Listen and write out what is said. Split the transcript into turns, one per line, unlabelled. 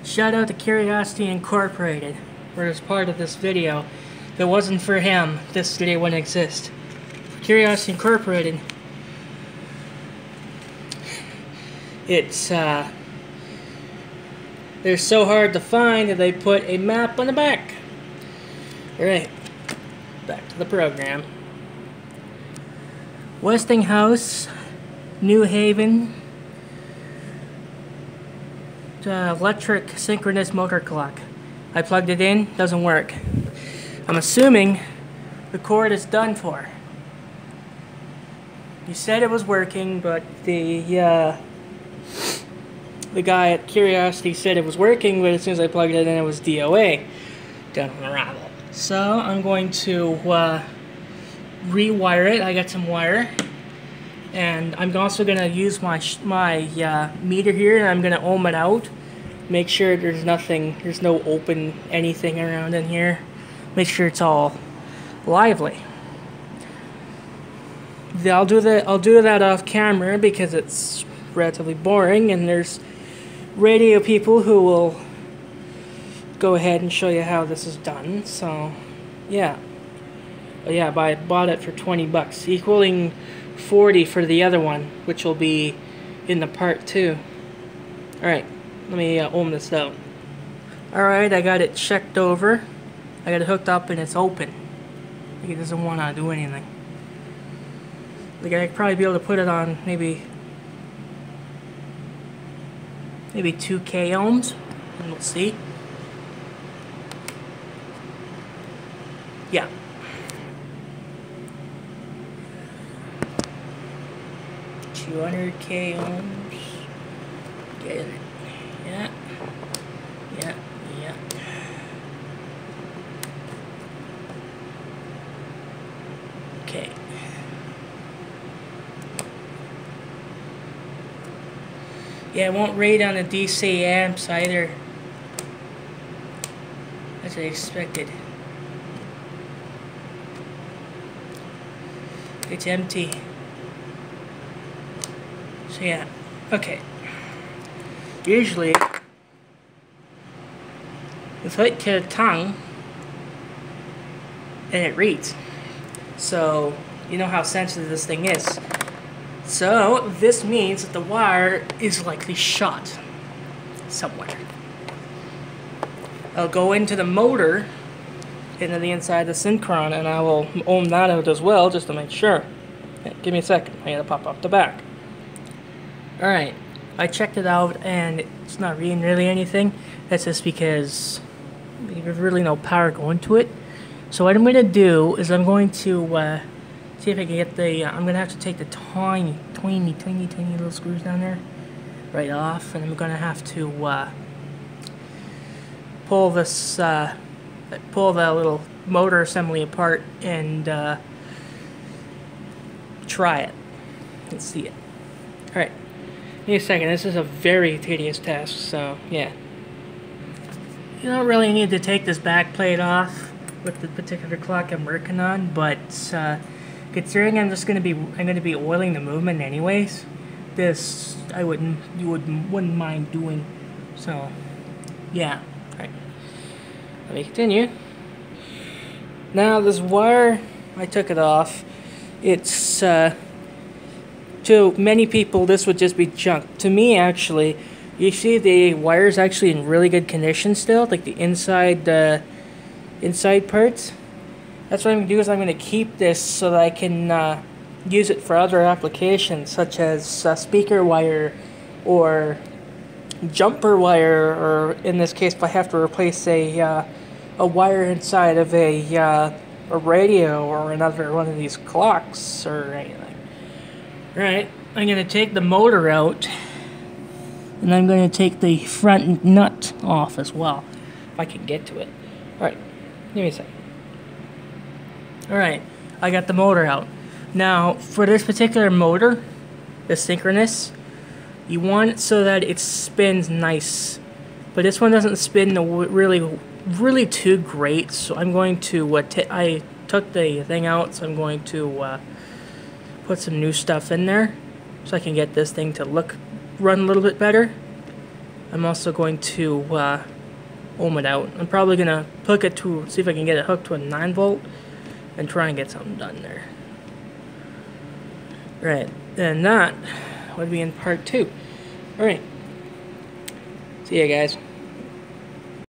Shout out to Curiosity Incorporated for this part of this video. If it wasn't for him, this video wouldn't exist. Curiosity Incorporated, it's they're so hard to find that they put a map on the back. Alright, back to the program. Westinghouse, Newhaven, electric synchronous motor clock. I plugged it in, doesn't work. I'm assuming the cord is done for. He said it was working, but the guy at Curiosity said it was working, but as soon as I plugged it in, it was DOA. Don't unravel. So I'm going to rewire it. I got some wire, and I'm also going to use my meter here, and I'm going to ohm it out. Make sure there's no open anything around in here. Make sure it's all lively. I'll do that off camera because it's relatively boring, and there's radio people who will go ahead and show you how this is done. So yeah, I bought it for 20 bucks, equaling 40 for the other one, which will be in the part 2. Alright, let me ohm this out. Alright, I got it checked over. I got it hooked up and it's open. Like, it doesn't want to do anything. Like, I'd probably be able to put it on maybe 2K ohms, and we'll see. Yeah. $200K ohms. Get it. Yeah. Yeah. Yeah. Okay. Yeah, it won't rate on the DC amps either. As I expected. It's empty. So yeah, okay. Usually, you put to the tongue, and it reads. So, you know how sensitive this thing is. So, this means that the wire is likely shot somewhere. I'll go into the motor, into the inside of the synchron, and I will ohm that out as well, just to make sure. Okay, give me a second, I gotta pop up the back. Alright, I checked it out, and it's not reading really anything. That's just because there's really no power going to it. So what I'm going to do is I'm going to see if I can get the, I'm going to have to take the tiny little screws down there right off, and I'm going to have to pull this, pull the little motor assembly apart and try it and see it. Alright, give me a second. This is a very tedious task, so yeah. You don't really need to take this back plate off with the particular clock I'm working on, but considering I'm going to be oiling the movement anyways, this you wouldn't mind doing. So yeah. Alright. Let me continue. Now this wire, I took it off. It's to many people this would just be junk. To me, actually, you see the wire's actually in really good condition still, like the inside parts. That's what I'm going to do, is I'm going to keep this so that I can use it for other applications, such as speaker wire or jumper wire, or in this case if I have to replace a wire inside of a radio or another one of these clocks or anything. Alright, I'm going to take the motor out, and I'm going to take the front nut off as well, if I can get to it. Alright, give me a second. Alright, I got the motor out. Now, for this particular motor, the synchronous, you want it so that it spins nice. But this one doesn't spin really too great, so I'm going to, I took the thing out, so I'm going to put some new stuff in there so I can get this thing to run a little bit better. I'm also going to ohm it out. I'm probably going to hook it to, see if I can get it hooked to a 9-volt and try and get something done there. Right, and that would be in part 2. Alright, see ya guys.